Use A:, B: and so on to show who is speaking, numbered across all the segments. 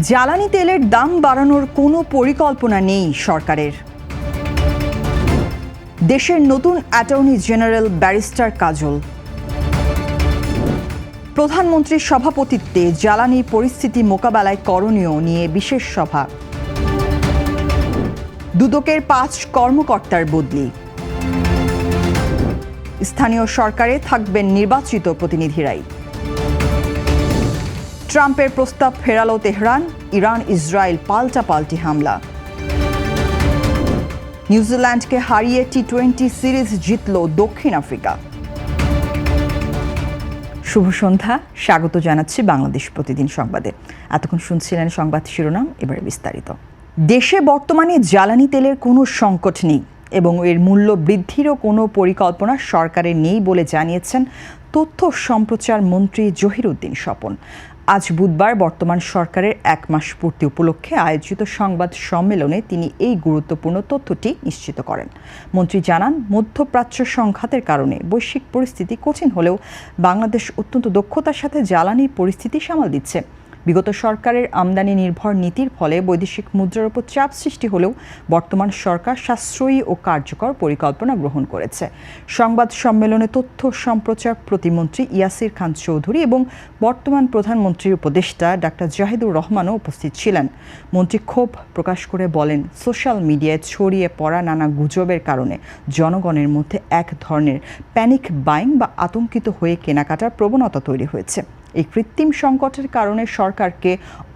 A: জ্বালানি তেলের দাম বাড়ানোর কোনো পরিকল্পনা নেই সরকারের। দেশের নতুন অ্যাটর্নি জেনারেল ব্যারিস্টার কাজল। প্রধানমন্ত্রীর সভাপতিত্বে জ্বালানি পরিস্থিতি মোকাবেলায় করণীয় নিয়ে বিশেষ সভা। দুদকের ৫ কর্মকর্তার বদলি। স্থানীয় সরকারে থাকবেন নির্বাচিত প্রতিনিধিরাই। ট্রাম্পের প্রস্তাব ফেরালো তেহরান, ইরান ইসরায়েল পাল্টাপাল্টি হামলা। নিউজিল্যান্ডকে হারিয়ে টি-20 সিরিজ জিতল দক্ষিণ আফ্রিকা। শুভ সন্ধ্যা, স্বাগত জানাচ্ছি বাংলাদেশ প্রতিদিন সংবাদে। এতক্ষণ শুনছিলেন সংবাদ শিরোনাম, এবারে বিস্তারিত। দেশে বর্তমানে জ্বালানি তেলের কোনো সংকট নেই এবং এর মূল্য বৃদ্ধিরও কোনো পরিকল্পনা সরকারের নেই বলে জানিয়েছেন তথ্য সম্প্রচার মন্ত্রী জহিরুদ্দিন স্বপন। আজ বুধবার বর্তমান সরকারের ১ মাস পূর্তি উপলক্ষে আয়োজিত সংবাদ সম্মেলনে তিনি এই গুরুত্বপূর্ণ তথ্যটি নিশ্চিত করেন। মন্ত্রী জানান, মধ্যপ্রাচ্য সংঘাতের কারণে বৈশ্বিক পরিস্থিতি কঠিন হলেও বাংলাদেশ অত্যন্ত দক্ষতার সাথে জ্বালানি পরিস্থিতি সামাল দিচ্ছে। বিগত সরকারের আমদানি নির্ভর নীতির ফলে বৈদেশিক মুদ্রার উপর চাপ সৃষ্টি হলেও বর্তমান সরকার সাশ্রয়ী ও কার্যকর পরিকল্পনা গ্রহণ করেছে। সংবাদ সম্মেলনে তথ্য সম্প্রচার প্রতিমন্ত্রী ইয়াসির খান চৌধুরী এবং বর্তমান প্রধানমন্ত্রীর উপদেষ্টা ডাক্তার জাহিদুর রহমানও উপস্থিত ছিলেন। মন্ত্রী ক্ষোভ প্রকাশ করে বলেন, সোশ্যাল মিডিয়ায় ছড়িয়ে পড়া নানা গুজবের কারণে জনগণের মধ্যে এক ধরনের প্যানিক বাইং বা আতঙ্কিত হয়ে কেনাকাটার প্রবণতা তৈরি হয়েছে। এই কৃত্রিম সংকটের কারণে সরকারকে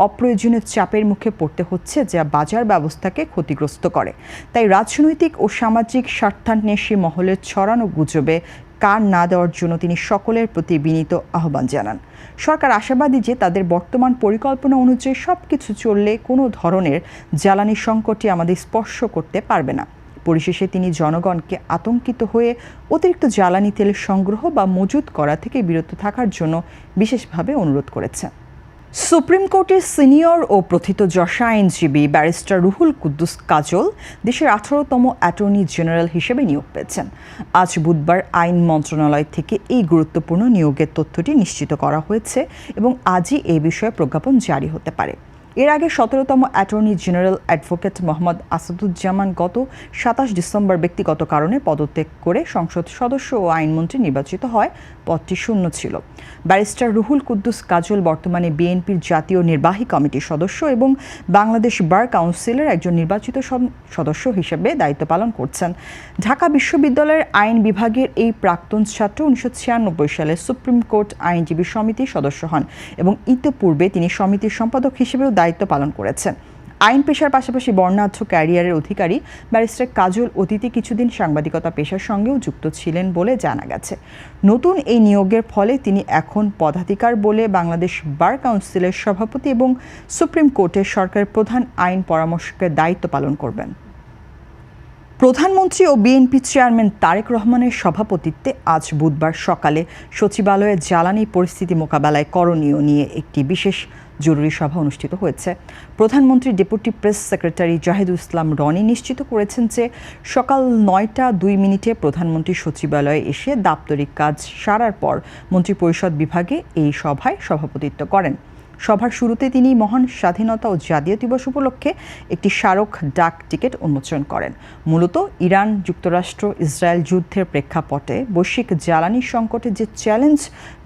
A: অপ্রয়োজনীয় চাপের মুখে পড়তে হচ্ছে, যা বাজার ব্যবস্থাকে ক্ষতিগ্রস্ত করে। তাই রাজনৈতিক ও সামাজিক স্বার্থান্বেষী মহলের ছড়ানো গুজবে কান না দেওয়ার জন্য তিনি সকলের প্রতি বিনীত আহ্বান জানান। সরকার আশাবাদী যে তাদের বর্তমান পরিকল্পনা অনুযায়ী সবকিছু চললে কোনো ধরনের জ্বালানি সংকটই আমাদের স্পর্শ করতে পারবে না। পরিশেষে তিনি জনগণকে আতঙ্কিত হয়ে অতিরিক্ত জ্বালানি তেল সংগ্রহ বা মজুত করা থেকে বিরত থাকার জন্য বিশেষভাবে অনুরোধ করেছেন। সুপ্রিম কোর্টের সিনিয়র ও প্রথিতযশা আইনজীবী ব্যারিস্টার রুহুল কুদ্দুস কাজল দেশের 18তম অ্যাটর্নি জেনারেল হিসেবে নিয়োগ পেয়েছেন। আজ বুধবার আইন মন্ত্রণালয় থেকে এই গুরুত্বপূর্ণ নিয়োগের তথ্যটি নিশ্চিত করা হয়েছে এবং আজই এই বিষয়ে প্রজ্ঞাপন জারি হতে পারে। এর আগে 17তম attorney general advocate Mohammad Asaduzzaman গত 27 ডিসেম্বর ব্যক্তিগত কারণে পদত্যাগ করে সংসদ সদস্য ও আইনমন্ত্রী নির্বাচিত হয়। পদটি শূন্য ছিল। ব্যারিস্টার রুহুল কুদ্দুস কাজল বর্তমানে বিএনপির জাতীয় নির্বাহী কমিটির সদস্য এবং বাংলাদেশ বার কাউন্সিলের একজন নির্বাচিত সদস্য হিসেবে দায়িত্ব পালন করছেন। ঢাকা বিশ্ববিদ্যালয়ের আইন বিভাগের এই প্রাক্তন ছাত্র 1996 সালে সুপ্রিম কোর্ট আইনজীবী সমিতির সদস্য হন এবং ইতিপূর্বে তিনি সমিতির সম্পাদক হিসেবেও দায়িত্ব পালন করেছেন। আইন পেশার পাশাপাশি বর্ণাঢ্য ক্যারিয়ারের অধিকারী ব্যারিস্টার কাজল অতীতে কিছুদিন সাংবাদিকতা পেশার সঙ্গেও যুক্ত ছিলেন বলে জানা গেছে। নতুন এই নিয়োগের ফলে তিনি এখন পদাধিকার বলে বাংলাদেশ বার কাউন্সিলের সভাপতি এবং সুপ্রিম কোর্টের সরকারের প্রধান আইন পরামর্শকের দায়িত্ব পালন করবেন। প্রধানমন্ত্রী ও বিএনপি চেয়ারম্যান তারেক রহমানের সভাপতিত্বে আজ বুধবার সকালে সচিবালয়ে জ্বালানি পরিস্থিতি মোকাবেলায় করণীয় নিয়ে একটি বিশেষ জরুরি সভা অনুষ্ঠিত হয়েছে। প্রধানমন্ত্রী ডেপুটি প্রেস সেক্রেটারি জাহিদুল ইসলাম রনি নিশ্চিত করেছেন যে সকাল 9টা 2 প্রধানমন্ত্রী সচিবালয়ে এসে দাপ্তরিক কাজ সারার পর মন্ত্রিপরিষদ বিভাগে এই সভায় সভাপতিত্ব করেন। সভার শুরুতে তিনি মহান স্বাধীনতা ও জাতীয় দিবস উপলক্ষে একটি স্মারক ডাক টিকিট উন্মোচন করেন। মূলত ইরান যুক্তরাষ্ট্র ইসরায়েল যুদ্ধের প্রেক্ষাপটে বৈশ্বিক জ্বালানি সংকটের যে চ্যালেঞ্জ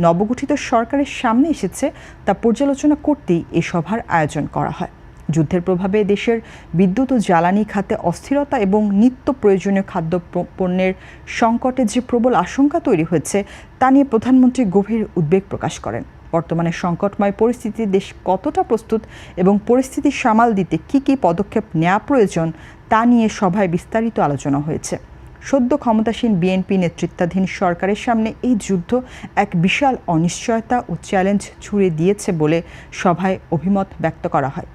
A: নবগঠিত সরকারের সামনে এসেছে তা পর্যালোচনা করতেই এই সভার আয়োজন করা হয়। যুদ্ধের প্রভাবে দেশের বিদ্যুৎ ও জ্বালানি খাতে অস্থিরতা এবং নিত্য প্রয়োজনীয় খাদ্য পণ্যের সংকটের যে প্রবল আশঙ্কা তৈরি হয়েছে তা নিয়ে প্রধানমন্ত্রী গভীর উদ্বেগ প্রকাশ করেন। বর্তমানে সংকটময় পরিস্থিতিতে দেশ কতটা প্রস্তুত এবং পরিস্থিতি সামাল দিতে কী পদক্ষেপ নেওয়া প্রয়োজন তা নিয়ে সভায় বিস্তারিত আলোচনা হয়েছে। সদ্য ক্ষমতাসীন বিএনপি নেতৃত্বাধীন সরকারের সামনে এই যুদ্ধ এক বিশাল অনিশ্চয়তা ও চ্যালেঞ্জ ছুড়ে দিয়েছে বলে সভায় অভিমত ব্যক্ত করা হয়।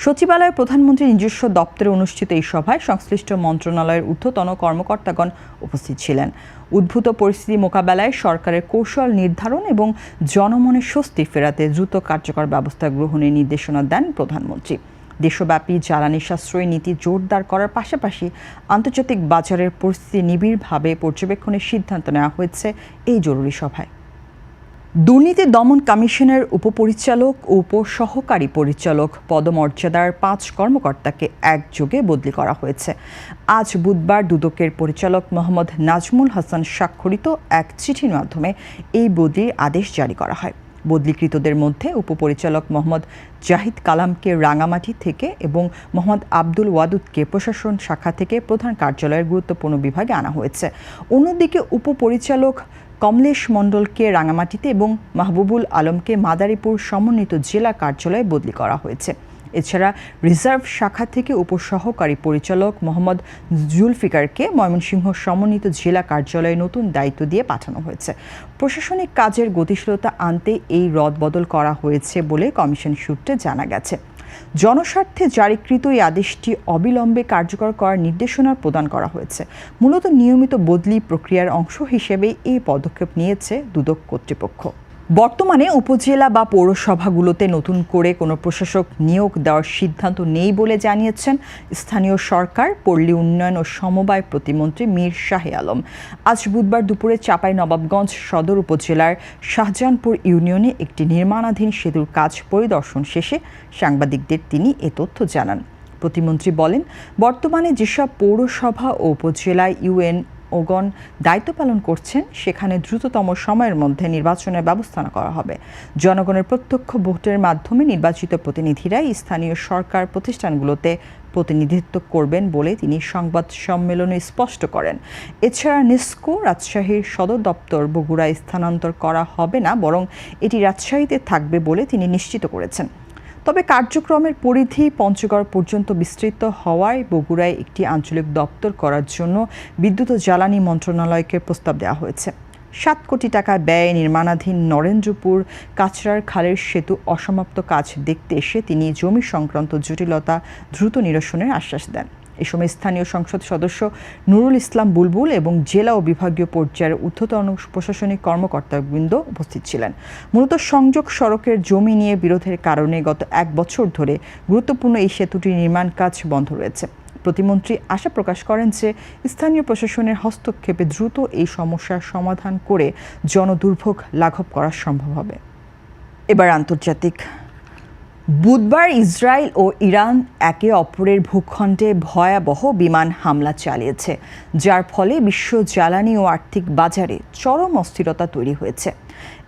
A: সচিবালয়ে প্রধানমন্ত্রীর নিজস্ব দপ্তরে অনুষ্ঠিত এই সভায় সংশ্লিষ্ট মন্ত্রণালয়ের ঊর্ধ্বতন কর্মকর্তাগণ উপস্থিত ছিলেন। উদ্ভূত পরিস্থিতি মোকাবেলায় সরকারের কৌশল নির্ধারণ এবং জনমনে স্বস্তি ফেরাতে দ্রুত কার্যকর ব্যবস্থা গ্রহণের নির্দেশনা দেন প্রধানমন্ত্রী। দেশব্যাপী জ্বালানি সাশ্রয়ী নীতি জোরদার করার পাশাপাশি আন্তর্জাতিক বাজারের পরিস্থিতি নিবিড়ভাবে পর্যবেক্ষণের সিদ্ধান্ত নেওয়া হয়েছে এই জরুরি সভায়। দুর্নীতি দমন কমিশনের উপপরিচালক ও উপসহকারী পরিচালক পদমর্যাদার ৫ কর্মকর্তাকে একযোগে বদলি করা হয়েছে। আজ বুধবার দুদকের পরিচালক মোহাম্মদ নাজমুল হাসান স্বাক্ষরিত এক চিঠির মাধ্যমে এই বদলির আদেশ জারি করা হয়। বদলিকৃতদের মধ্যে উপপরিচালক মোহাম্মদ জাহিদ কালামকে রাঙামাটি থেকে এবং মোহাম্মদ আব্দুল ওয়াদুদকে প্রশাসন শাখা থেকে প্রধান কার্যালয়ের গুরুত্বপূর্ণ বিভাগে আনা হয়েছে। অন্যদিকে উপপরিচালক কমলেশ মণ্ডলকে রাঙামাটিতে এবং মাহবুবুল আলমকে মাদারীপুর সমন্বিত জেলা কার্যালয়ে বদলি করা হয়েছে। এছাড়া রিজার্ভ শাখা থেকে উপসহকারী পরিচালক মোহাম্মদ জুলফিকারকে ময়মনসিংহ সমন্বিত জেলা কার্যালয়ে নতুন দায়িত্ব দিয়ে পাঠানো হয়েছে। প্রশাসনিক কাজের গতিশীলতা আনতে এই রদবদল করা হয়েছে বলে কমিশন সূত্রে জানা গেছে। জনস্বার্থে জারিকৃত এই আদেশটি অবিলম্বে কার্যকর করার নির্দেশনা প্রদান করা হয়েছে। মূলত নিয়মিত বদলি প্রক্রিয়ার অংশ হিসেবে এই পদক্ষেপ নিয়েছে দুদক কর্তৃপক্ষ। বর্তমানে উপজেলা বা পৌরসভাগুলোতে নতুন করে কোনো প্রশাসক নিয়োগ দেওয়ার সিদ্ধান্ত নেই বলে জানিয়েছেন স্থানীয় সরকার, পল্লী উন্নয়ন ও সমবায় প্রতিমন্ত্রী মীর শাহে আলম। আজ বুধবার দুপুরে চাঁপাইনবাবগঞ্জ সদর উপজেলার শাহজাহানপুর ইউনিয়নে একটি নির্মাণাধীন সেতুর কাজ পরিদর্শন শেষে সাংবাদিকদের তিনি এ তথ্য জানান। প্রতিমন্ত্রী বলেন, বর্তমানে যেসব পৌরসভা ও উপজেলায় ইউএনওগণ দায়িত্ব পালন করছেন সেখানে দ্রুততম সময়ের মধ্যে নির্বাচনের ব্যবস্থা করা হবে। জনগণের প্রত্যক্ষ ভোটের মাধ্যমে নির্বাচিত প্রতিনিধিরাই স্থানীয় সরকার প্রতিষ্ঠানগুলোতে প্রতিনিধিত্ব করবেন বলে তিনি সংবাদ সম্মেলনে স্পষ্ট করেন। এছাড়া নেসকো রাজশাহীর সদর দপ্তর বগুড়ায় স্থানান্তর করা হবে না, বরং এটি রাজশাহীতে থাকবে বলে তিনি নিশ্চিত করেছেন। তবে কার্যক্রমের পরিধি পঞ্চগড় পর্যন্ত বিস্তৃত হওয়ায় বগুড়ায় একটি আঞ্চলিক দপ্তর করার জন্য বিদ্যুৎ ও জ্বালানি মন্ত্রণালয়কে প্রস্তাব দেওয়া হয়েছে। ৭ কোটি টাকা ব্যয়ে নির্মাণাধীন নরেন্দ্রপুর কাছড়ার খালের সেতু অসমাপ্ত কাজ দেখতে এসে তিনি জমি সংক্রান্ত জটিলতা দ্রুত নিরসনের আশ্বাস দেন। এ সময় স্থানীয় সংসদ সদস্য নুরুল ইসলাম বুলবুল এবং জেলা ও বিভাগীয় পর্যায়ের ঊর্ধ্বতন প্রশাসনিক কর্মকর্তাবৃন্দ উপস্থিত ছিলেন। মূলত সংযোগ সড়কের জমি নিয়ে বিরোধের কারণে গত ১ বছর ধরে গুরুত্বপূর্ণ এই সেতুটির নির্মাণ কাজ বন্ধ রয়েছে। প্রতিমন্ত্রী আশা প্রকাশ করেন যে স্থানীয় প্রশাসনের হস্তক্ষেপে দ্রুত এই সমস্যার সমাধান করে জনদুর্ভোগ লাঘব করা সম্ভব হবে। এবার আন্তর্জাতিক। বুধবার ইসরায়েল ও ইরান একে অপরের ভূখণ্ডে ভয়াবহ বিমান হামলা চালিয়েছে, যার ফলে বিশ্ব জ্বালানি ও আর্থিক বাজারে চরম অস্থিরতা তৈরি হয়েছে।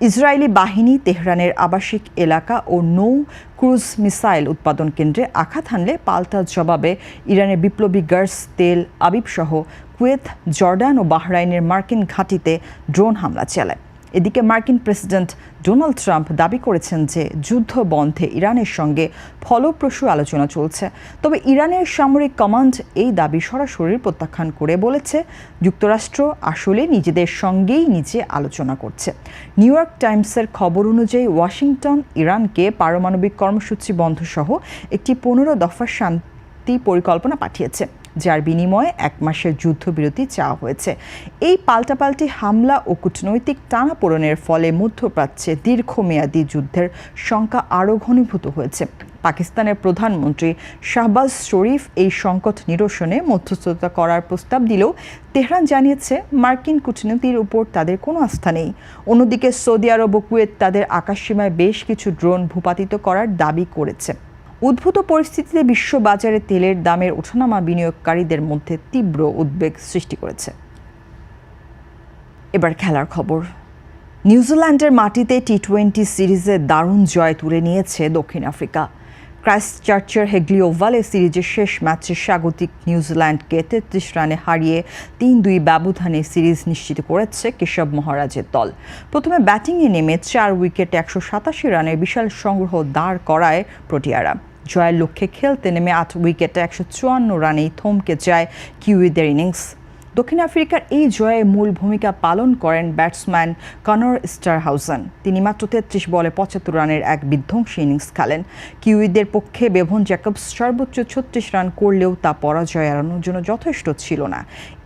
A: ইসরায়েলি বাহিনী তেহরানের আবাসিক এলাকা ও নৌ ক্রুজ মিসাইল উৎপাদন কেন্দ্রে আঘাত হানলে পাল্টা জবাবে ইরানের বিপ্লবী গার্স তেল আবিব সহ কুয়েত, জর্ডান ও বাহরাইনের মার্কিন ঘাঁটিতে ড্রোন হামলা চালায়। এদিকে মার্কিন প্রেসিডেন্ট ডোনাল্ড ট্রাম্প দাবি করেছেন যে যুদ্ধ বন্ধে ইরানের সঙ্গে ফলপ্রসূ আলোচনা চলছে। তবে ইরানের সামরিক কমান্ড এই দাবি সরাসরি প্রত্যাখ্যান করে বলেছে যুক্তরাষ্ট্র আসলে নিজেদের সঙ্গেই নিজে আলোচনা করছে। নিউ ইয়র্ক টাইমসের খবর অনুযায়ী ওয়াশিংটন ইরানকে পারমাণবিক কর্মসূচি বন্ধ সহ একটি 15 দফা শান্তি পরিকল্পনা পাঠিয়েছে, যার বিনিময়ে 1 মাসের যুদ্ধবিরতি চাওয়া হয়েছে। এই পাল্টাপাল্টি হামলা ও কূটনৈতিক টানাপোড়েনের ফলে মধ্যপ্রাচ্যে দীর্ঘমেয়াদী যুদ্ধের শঙ্কা আরও ঘনীভূত হয়েছে। পাকিস্তানের প্রধানমন্ত্রী শাহবাজ শরীফ এই সংকট নিরসনে মধ্যস্থতা করার প্রস্তাব দিলেও তেহরান জানিয়েছে মার্কিন কূটনীতির উপর তাদের কোনো আস্থা নেই। অন্যদিকে সৌদি আরব ও কুয়েত তাদের আকাশসীমায় বেশ কিছু ড্রোন ভূপাতিত করার দাবি করেছে। উদ্ভূত পরিস্থিতিতে বিশ্ববাজারে তেলের দামের ওঠানামা বিনিয়োগকারীদের মধ্যে তীব্র উদ্বেগ সৃষ্টি করেছে। এবার খেলার খবর। নিউজিল্যান্ডের মাটিতে টি-20 সিরিজে দারুণ জয় তুলে নিয়েছে দক্ষিণ আফ্রিকা। ক্রাইস্টচার্চের হেগলি ওভালে সিরিজের শেষ ম্যাচে স্বাগতিক নিউজিল্যান্ডকে 33 রানে হারিয়ে 3-2 ব্যবধানে সিরিজ নিশ্চিত করেছে কেশব মহারাজের দল। প্রথমে ব্যাটিংয়ে নেমে 4 উইকেটে 187 রানের বিশাল সংগ্রহ দাঁড় করায় প্রোটিয়ারা। জয়ের লক্ষ্যে খেলতে নেমে 8 উইকেটে 154 রানেই থমকে যায় কিউইদের ইনিংস। দক্ষিণ আফ্রিকার এই জয়ে মূল ভূমিকা পালন করেন ব্যাটসম্যান কনর স্টারহাউজান। তিনি মাত্র 33 বলে 75 রানের এক বিধ্বংসী ইনিংস খেলেন। কিউইদের পক্ষে বেভন জ্যাকবস সর্বোচ্চ 36 রান করলেও তা পরাজয় এড়ানোর জন্য যথেষ্ট ছিল না।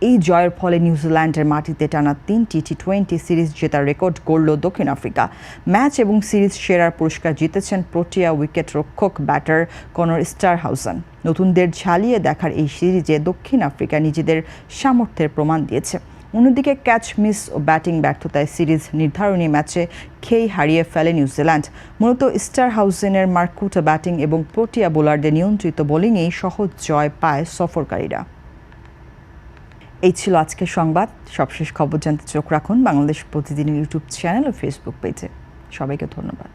A: এই জয়ের ফলে নিউজিল্যান্ডের মাটিতে টানা 3টি টি-20 সিরিজ জেতার রেকর্ড গড়ল দক্ষিণ আফ্রিকা। ম্যাচ এবং সিরিজ সেরার পুরস্কার জিতেছেন প্রোটিয়া উইকেট রক্ষক ব্যাটার কনর স্টারহাউজান। নতুনদের ঝালিয়ে দেখার এই সিরিজে দক্ষিণ আফ্রিকা নিজেদের সামর্থ্যের প্রমাণ দিয়েছে। অন্যদিকে ক্যাচ মিস ও ব্যাটিং ব্যর্থতায় সিরিজ নির্ধারণী ম্যাচে খেই হারিয়ে ফেলে নিউজিল্যান্ড। মূলত স্টার হাউসেনের মার্কুটা ব্যাটিং এবং প্রোটিয়া বোলারদের নিয়ন্ত্রিত বোলিংয়েই সহজ জয় পায় সফরকারীরা। এই ছিল আজকের সংবাদ। সবশেষ খবর জানতে চোখ রাখুন বাংলাদেশ প্রতিদিনের ইউটিউব চ্যানেল ও ফেসবুক পেজে। সবাইকে ধন্যবাদ।